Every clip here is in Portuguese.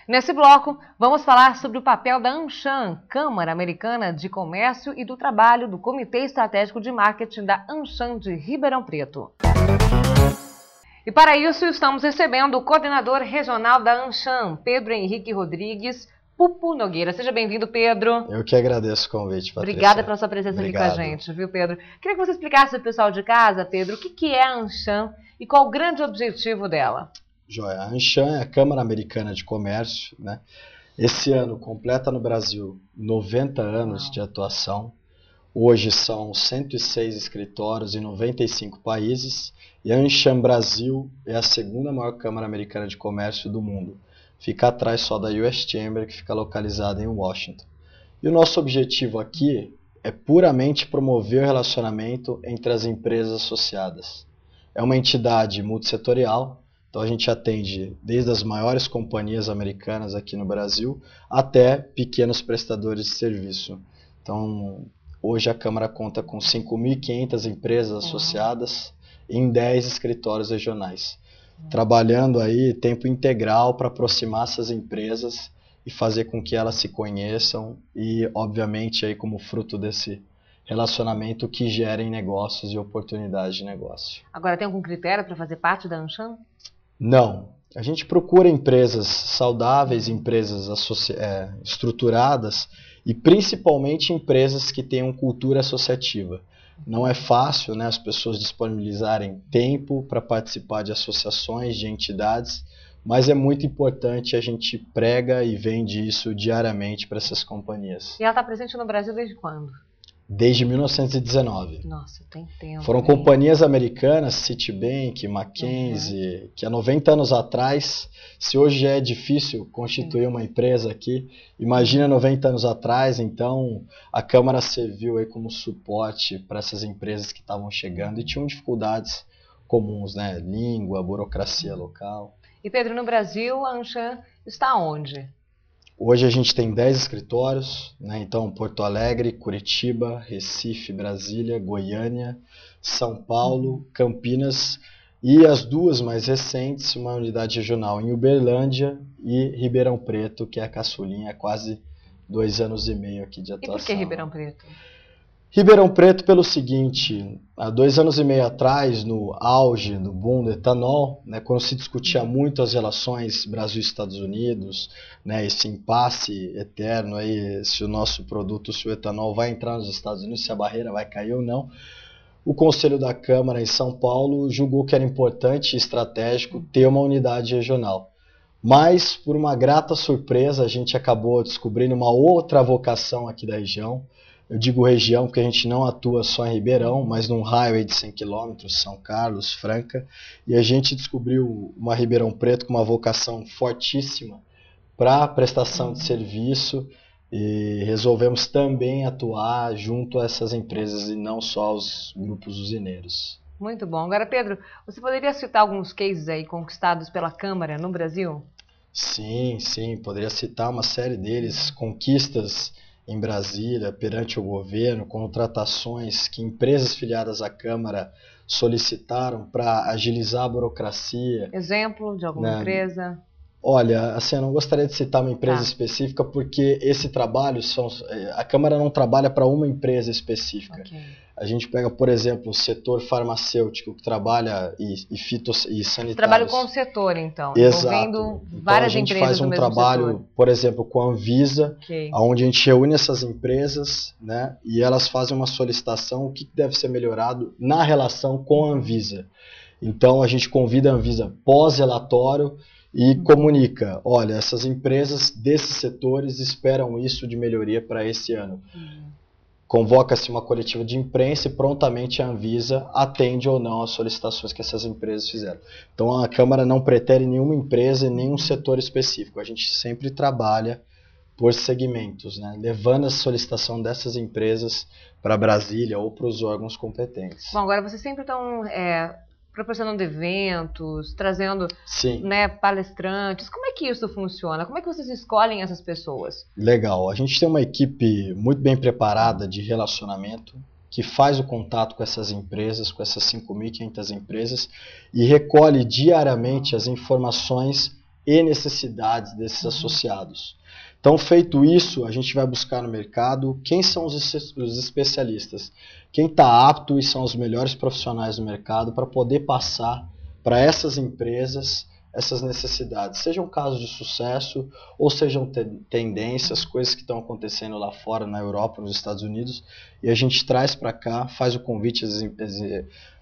Nesse bloco, vamos falar sobre o papel da AmCham, Câmara Americana de Comércio, e do trabalho do Comitê Estratégico de Marketing da AmCham de Ribeirão Preto. E para isso, estamos recebendo o coordenador regional da AmCham, Pedro Henrique Rodrigues Pupo Nogueira. Seja bem-vindo, Pedro. Eu que agradeço o convite, Patrícia. Obrigada pela sua presença aqui com a gente, viu, Pedro? Queria que você explicasse para o pessoal de casa, Pedro, o que é a AmCham e qual o grande objetivo dela. Joia, a AmCham é a Câmara Americana de Comércio, né? Esse ano completa no Brasil 90 anos de atuação. Hoje são 106 escritórios em 95 países e a AmCham Brasil é a segunda maior Câmara Americana de Comércio do mundo. Fica atrás só da US Chamber, que fica localizada em Washington. E o nosso objetivo aqui é puramente promover o relacionamento entre as empresas associadas. É uma entidade multissetorial, então a gente atende desde as maiores companhias americanas aqui no Brasil até pequenos prestadores de serviço. Então, hoje a Câmara conta com 5.500 empresas associadas em 10 escritórios regionais, trabalhando aí tempo integral para aproximar essas empresas e fazer com que elas se conheçam e, obviamente, aí como fruto desse relacionamento que gerem negócios e oportunidades de negócio. Agora, tem algum critério para fazer parte da AmCham? Não. A gente procura empresas saudáveis, empresas estruturadas e principalmente empresas que tenham cultura associativa. Não é fácil, né, as pessoas disponibilizarem tempo para participar de associações, de entidades, mas é muito importante, a gente prega e vende isso diariamente para essas companhias. E ela está presente no Brasil desde quando? Desde 1919. Nossa, tem tempo. Foram companhias americanas, Citibank, Mackenzie, que há 90 anos atrás, se hoje já é difícil constituir uma empresa aqui, imagina 90 anos atrás. Então a Câmara serviu aí como suporte para essas empresas que estavam chegando e tinham dificuldades comuns, né? Língua, burocracia local. E Pedro, no Brasil, a AmCham está onde? Hoje a gente tem 10 escritórios, né? Então Porto Alegre, Curitiba, Recife, Brasília, Goiânia, São Paulo, Campinas e as duas mais recentes, uma unidade regional em Uberlândia e Ribeirão Preto, que é a caçulinha, quase 2 anos e meio aqui de atuação. E por que Ribeirão Preto? Ribeirão Preto pelo seguinte, há 2 anos e meio atrás, no auge do boom do etanol, né, quando se discutia muito as relações Brasil e Estados Unidos, né, esse impasse eterno, aí, se o nosso produto, se o etanol vai entrar nos Estados Unidos, se a barreira vai cair ou não, o Conselho da Câmara em São Paulo julgou que era importante e estratégico ter uma unidade regional. Mas, por uma grata surpresa, a gente acabou descobrindo uma outra vocação aqui da região. Eu digo região porque a gente não atua só em Ribeirão, mas num raio aí de 100 km, São Carlos, Franca, e a gente descobriu uma Ribeirão Preto com uma vocação fortíssima para prestação de serviço e resolvemos também atuar junto a essas empresas e não só aos grupos usineiros. Muito bom. Agora, Pedro, você poderia citar alguns cases aí conquistados pela Câmara no Brasil? Sim, poderia citar uma série deles, conquistas em Brasília, perante o governo, contratações que empresas filiadas à Câmara solicitaram para agilizar a burocracia. Exemplo de alguma empresa? Olha, assim, eu não gostaria de citar uma empresa específica, porque esse trabalho, a Câmara não trabalha para uma empresa específica. A gente pega, por exemplo, o setor farmacêutico, que trabalha e sanitários. Trabalho com o setor, então, exato, envolvendo várias empresas. A gente faz um trabalho, por exemplo, com a Anvisa, onde a gente reúne essas empresas, né, e elas fazem uma solicitação, o que deve ser melhorado na relação com a Anvisa. Então a gente convida a Anvisa pós-relatório e comunica, olha, essas empresas desses setores esperam isso de melhoria para esse ano. Convoca-se uma coletiva de imprensa e prontamente a Anvisa atende ou não as solicitações que essas empresas fizeram. Então a Câmara não pretere nenhuma empresa e nenhum setor específico. A gente sempre trabalha por segmentos, né? Levando a solicitação dessas empresas para Brasília ou para os órgãos competentes. Bom, agora vocês sempre estão proporcionando eventos, trazendo né, palestrantes. Como é que isso funciona? Como é que vocês escolhem essas pessoas? Legal. A gente tem uma equipe muito bem preparada de relacionamento que faz o contato com essas empresas, com essas 5.500 empresas e recolhe diariamente as informações e necessidades desses associados. Então, feito isso, a gente vai buscar no mercado quem são os especialistas, quem está apto e são os melhores profissionais do mercado para poder passar para essas empresas essas necessidades, sejam casos de sucesso ou sejam tendências, coisas que estão acontecendo lá fora, na Europa, nos Estados Unidos, e a gente traz para cá, faz o convite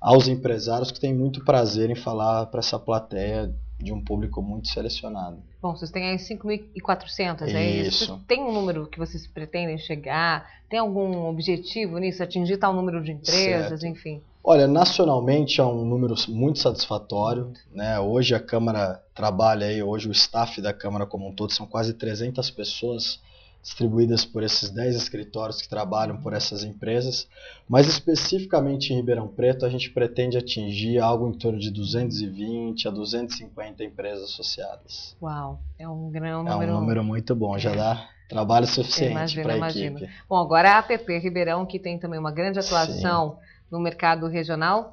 aos empresários que têm muito prazer em falar para essa plateia de um público muito selecionado. Bom, vocês têm aí 5.400, é isso? Vocês têm um número que vocês pretendem chegar? Tem algum objetivo nisso? Atingir tal número de empresas, certo. Enfim? Olha, nacionalmente é um número muito satisfatório, né? Hoje a Câmara trabalha aí, hoje o staff da Câmara como um todo são quase 300 pessoas distribuídas por esses 10 escritórios que trabalham por essas empresas, mas especificamente em Ribeirão Preto a gente pretende atingir algo em torno de 220 a 250 empresas associadas. Uau, é um número... É um número muito bom, já dá trabalho suficiente para a equipe. Bom, agora a APP Ribeirão, que tem também uma grande atuação... Sim. No mercado regional,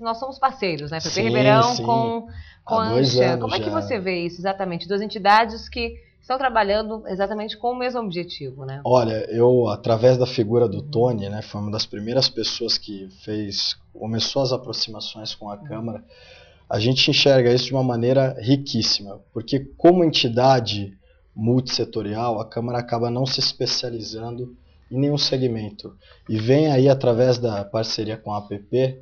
nós somos parceiros, né? APP Ribeirão com a Anshan. Como é que você vê isso exatamente? Duas entidades que estão trabalhando exatamente com o mesmo objetivo, né? Olha, eu, através da figura do Tony, né, foi uma das primeiras pessoas que começou as aproximações com a Câmara, a gente enxerga isso de uma maneira riquíssima, porque como entidade multissetorial, a Câmara acaba não se especializando em nenhum segmento. E vem aí, através da parceria com a APP,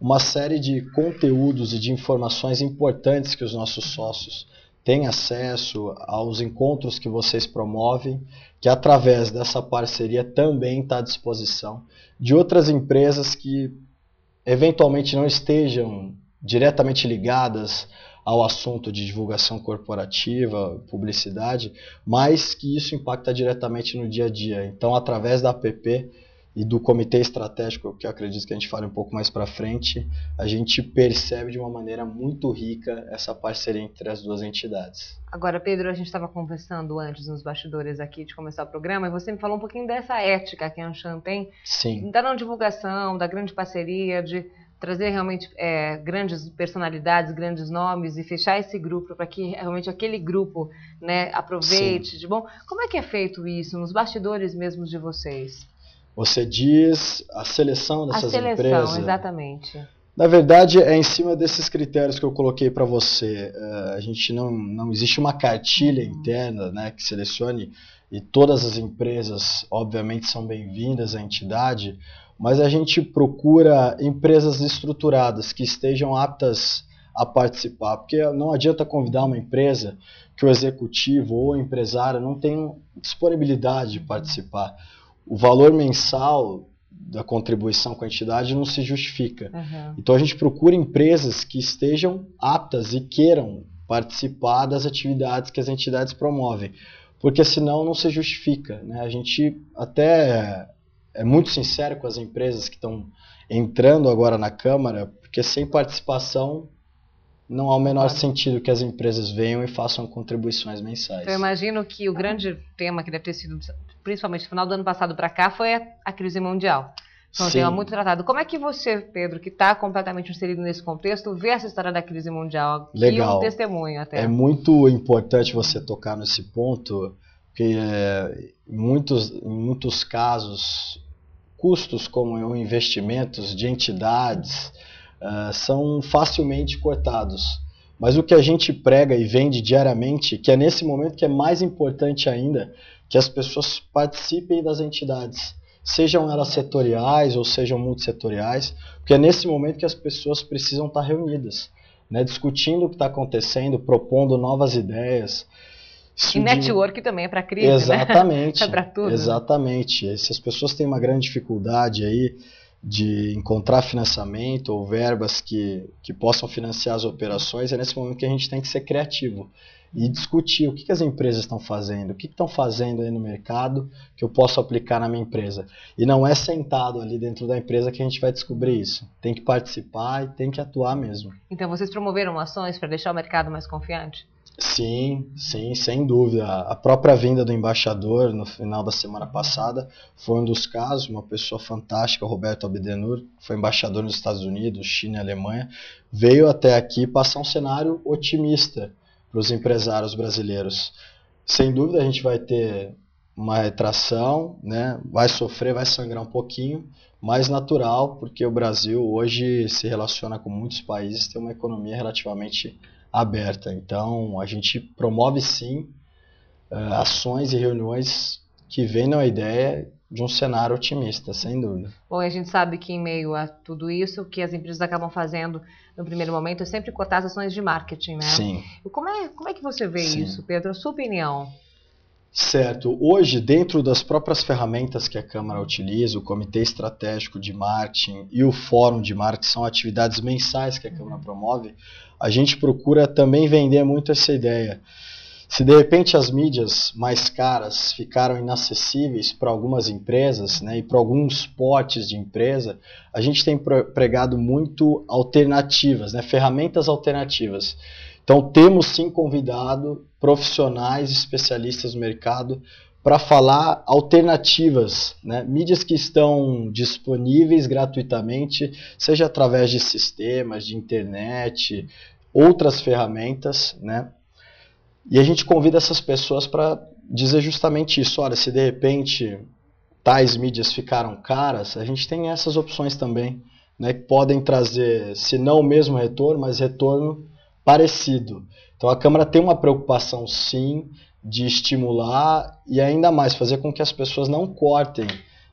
uma série de conteúdos e de informações importantes que os nossos sócios têm acesso aos encontros que vocês promovem, que através dessa parceria também está à disposição de outras empresas que eventualmente não estejam diretamente ligadas ao assunto de divulgação corporativa, publicidade, mas que isso impacta diretamente no dia a dia. Então, através da APP e do Comitê Estratégico, que eu acredito que a gente fale um pouco mais para frente, a gente percebe de uma maneira muito rica essa parceria entre as duas entidades. Agora, Pedro, a gente estava conversando antes nos bastidores aqui de começar o programa, e você me falou um pouquinho dessa ética que a Anshan tem, sim, da não divulgação, da grande parceria, de trazer realmente grandes personalidades, grandes nomes e fechar esse grupo para que realmente aquele grupo, né, aproveite. De bom. Como é que é feito isso nos bastidores mesmos de vocês? Você diz a seleção dessas empresas? A seleção, exatamente. Na verdade, é em cima desses critérios que eu coloquei para você. A gente não existe uma cartilha interna, né, que selecione, e todas as empresas, obviamente, são bem-vindas à entidade, mas a gente procura empresas estruturadas que estejam aptas a participar, porque não adianta convidar uma empresa que o executivo ou o empresário não tem disponibilidade de participar. O valor mensal da contribuição com a entidade não se justifica. Uhum. Então a gente procura empresas que estejam aptas e queiram participar das atividades que as entidades promovem, porque senão não se justifica, né? A gente até é muito sincero com as empresas que estão entrando agora na Câmara, porque sem participação não há o menor sentido que as empresas venham e façam contribuições mensais. Eu imagino que o grande tema que deve ter sido, principalmente no final do ano passado para cá, foi a crise mundial. Foi um tema muito tratado. Como é que você, Pedro, que está completamente inserido nesse contexto, vê essa história da crise mundial? Legal. E um testemunho até. É muito importante você tocar nesse ponto, porque em muitos casos, custos como investimentos de entidades são facilmente cortados. Mas o que a gente prega e vende diariamente, que é nesse momento que é mais importante ainda, que as pessoas participem das entidades, sejam elas setoriais ou sejam multissetoriais, porque é nesse momento que as pessoas precisam estar reunidas, né, discutindo o que está acontecendo, propondo novas ideias. E network também é para a crise, exatamente, né? É para tudo. Exatamente. Se as pessoas têm uma grande dificuldade aí de encontrar financiamento ou verbas que possam financiar as operações, é nesse momento que a gente tem que ser criativo e discutir o que as empresas estão fazendo, o que estão fazendo aí no mercado que eu posso aplicar na minha empresa. E não é sentado ali dentro da empresa que a gente vai descobrir isso. Tem que participar e tem que atuar mesmo. Então vocês promoveram ações para deixar o mercado mais confiante? Sim, sem dúvida. A própria vinda do embaixador no final da semana passada foi um dos casos, uma pessoa fantástica, Roberto Abdenur, foi embaixador nos Estados Unidos, China e Alemanha, veio até aqui passar um cenário otimista, os empresários brasileiros. Sem dúvida a gente vai ter uma retração, né? Vai sofrer, vai sangrar um pouquinho, mas natural, porque o Brasil hoje se relaciona com muitos países, tem uma economia relativamente aberta. Então a gente promove sim ações e reuniões que vendam a ideia de um cenário otimista, sem dúvida. Bom, a gente sabe que em meio a tudo isso, o que as empresas acabam fazendo no primeiro momento é sempre cotar as ações de marketing, né? Sim. Como é que você vê Sim. isso, Pedro? A sua opinião? Certo. Hoje, dentro das próprias ferramentas que a Câmara utiliza, o Comitê Estratégico de Marketing e o Fórum de Marketing, são atividades mensais que a Câmara promove, a gente procura também vender muito essa ideia. Se de repente as mídias mais caras ficaram inacessíveis para algumas empresas, né, e para alguns portes de empresa, a gente tem pregado muito alternativas, né, ferramentas alternativas. Então temos sim convidado profissionais, especialistas no mercado para falar alternativas, né, mídias que estão disponíveis gratuitamente, seja através de sistemas, de internet, outras ferramentas, né? E a gente convida essas pessoas para dizer justamente isso. Olha, se de repente tais mídias ficaram caras, a gente tem essas opções também, né, que podem trazer, se não o mesmo retorno, mas retorno parecido. Então a Câmara tem uma preocupação sim de estimular e ainda mais fazer com que as pessoas não cortem,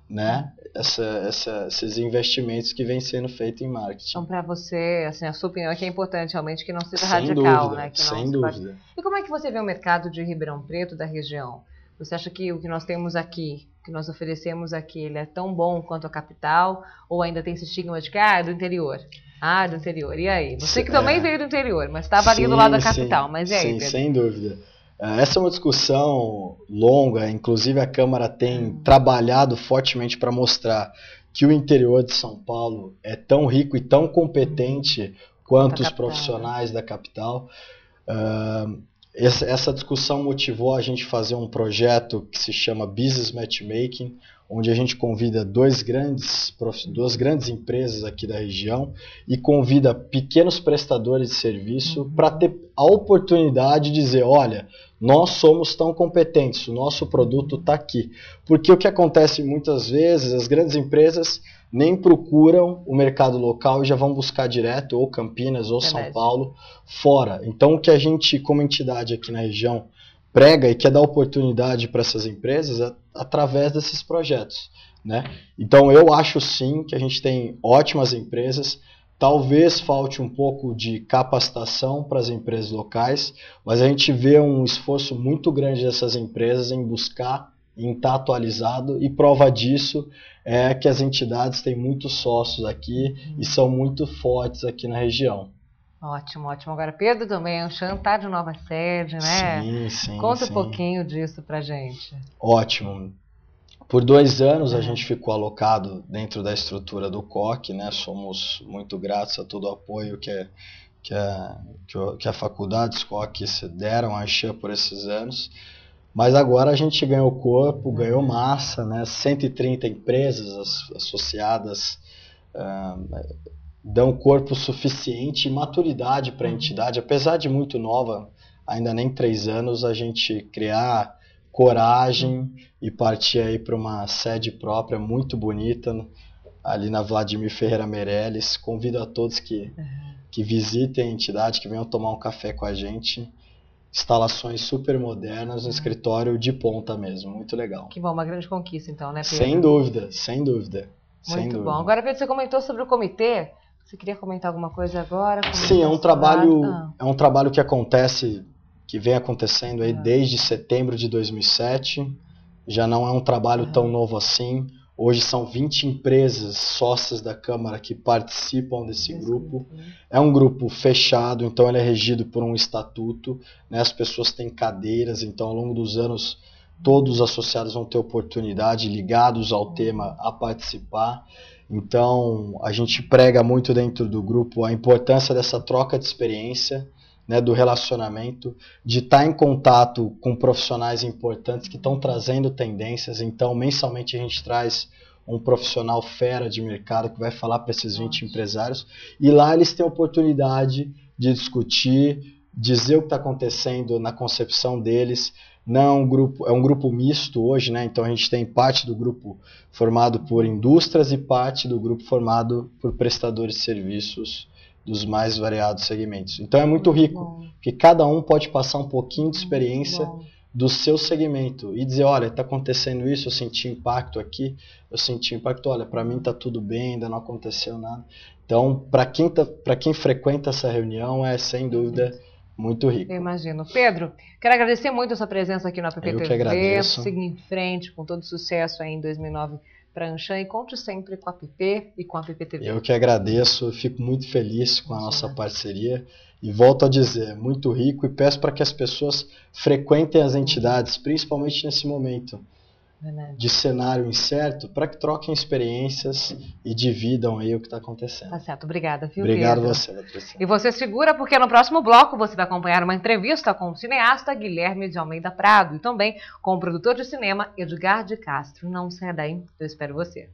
né, esses investimentos que vêm sendo feitos em marketing. Então, para você, assim, a sua opinião é que é importante realmente que não seja Sem radical, dúvida, né? Que não sem dúvida. E como é que você vê o mercado de Ribeirão Preto, da região? Você acha que o que nós temos aqui, o que nós oferecemos aqui, ele é tão bom quanto a capital? Ou ainda tem esse estigma de que, é do interior? Ah, do interior. E aí? Você que também veio do interior, mas estava ali do lado da capital. Mas e aí, sim, Pedro? sem dúvida. Essa é uma discussão longa, inclusive a Câmara tem trabalhado fortemente para mostrar que o interior de São Paulo é tão rico e tão competente quanto os profissionais da capital. Essa discussão motivou a gente fazer um projeto que se chama Business Matchmaking, onde a gente convida duas grandes empresas aqui da região e convida pequenos prestadores de serviço para ter a oportunidade de dizer, olha, nós somos tão competentes, o nosso produto está aqui. Porque o que acontece muitas vezes, as grandes empresas nem procuram o mercado local e já vão buscar direto, ou Campinas, ou São Paulo, fora. Então o que a gente, como entidade aqui na região, prega e quer dar oportunidade para essas empresas através desses projetos, né? Então eu acho sim que a gente tem ótimas empresas, talvez falte um pouco de capacitação para as empresas locais, mas a gente vê um esforço muito grande dessas empresas em buscar, em estar atualizado, e prova disso é que as entidades têm muitos sócios aqui e são muito fortes aqui na região. Ótimo, ótimo. Agora, Pedro também, o Chan está de nova sede, né? Sim. Conta um pouquinho disso pra gente. Ótimo. Por 2 anos a gente ficou alocado dentro da estrutura do COC, né? Somos muito gratos a todo o apoio que a faculdade, os COC deram à Anchan por esses anos. Mas agora a gente ganhou corpo, ganhou massa, né? 130 empresas associadas dão corpo suficiente e maturidade para a entidade, apesar de muito nova, ainda nem 3 anos, a gente criar coragem e partir aí para uma sede própria muito bonita ali na Vladimir Ferreira Meirelles. Convido a todos que visitem a entidade, que venham tomar um café com a gente. Instalações super modernas, um escritório de ponta mesmo, muito legal. Que bom, uma grande conquista então, né, Pedro? Sem dúvida, sem dúvida. Muito bom. Agora, Pedro, você comentou sobre o comitê. Você queria comentar alguma coisa agora? Sim, é um trabalho que acontece, que vem acontecendo aí desde setembro de 2007. Já não é um trabalho tão novo assim. Hoje são 20 empresas sócias da Câmara que participam desse grupo. É um grupo fechado, então ele é regido por um estatuto, né? As pessoas têm cadeiras, então ao longo dos anos todos os associados vão ter oportunidade, ligados ao tema, a participar. Então a gente prega muito dentro do grupo a importância dessa troca de experiência, né, do relacionamento, de estar em contato com profissionais importantes que estão trazendo tendências. Então, mensalmente a gente traz um profissional fera de mercado que vai falar para esses 20 empresários, e lá eles têm a oportunidade de discutir, dizer o que está acontecendo na concepção deles. Não, é um grupo misto hoje, né? Então a gente tem parte do grupo formado por indústrias e parte do grupo formado por prestadores de serviços dos mais variados segmentos. Então é muito rico, porque cada um pode passar um pouquinho de experiência do seu segmento e dizer, olha, está acontecendo isso, eu senti impacto aqui, eu senti impacto, olha, para mim está tudo bem, ainda não aconteceu nada. Então, para quem frequenta essa reunião, é sem dúvida muito rico. Eu imagino. Pedro, quero agradecer muito a sua presença aqui no App Eu que agradeço. Siga em frente com todo sucesso aí em 2009 para a Anshan e conte sempre com a App e com a App TV. Eu que agradeço, fico muito feliz com a nossa parceria e volto a dizer, muito rico, e peço para que as pessoas frequentem as entidades, principalmente nesse momento de cenário incerto, para que troquem experiências e dividam aí o que está acontecendo. Tá certo, obrigada, viu, Obrigado Pedro? você, Patrícia. E você segura, porque no próximo bloco você vai acompanhar uma entrevista com o cineasta Guilherme de Almeida Prado e também com o produtor de cinema Edgar de Castro. Não saia daí, eu espero você.